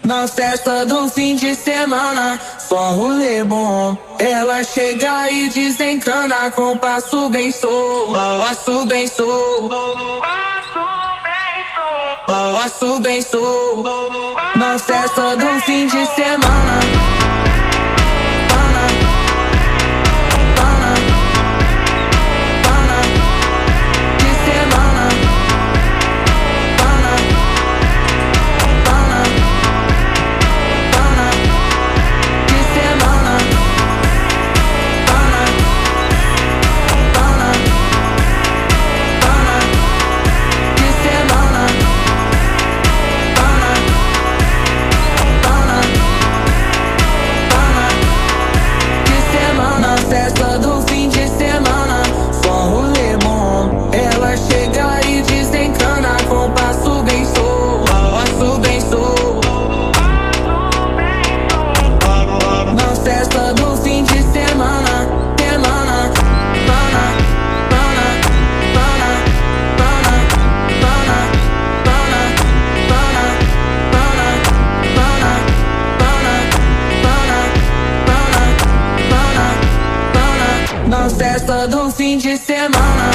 Na festa do fim de semana, só rolê bom. Ela chega e desencana com passo bem solto, passo bem solto, passo bem solto. Na festa do fim de semana, festa do fim de semana, só rolê bom. Ela chega e desencana com passo bem solto, passo bem solto. Na festa do fim de semana, semana, pana, pana, pana, pana, pana, pana, pana, pana, pana, pana, pana, pana, pana. Na festa do fim de semana.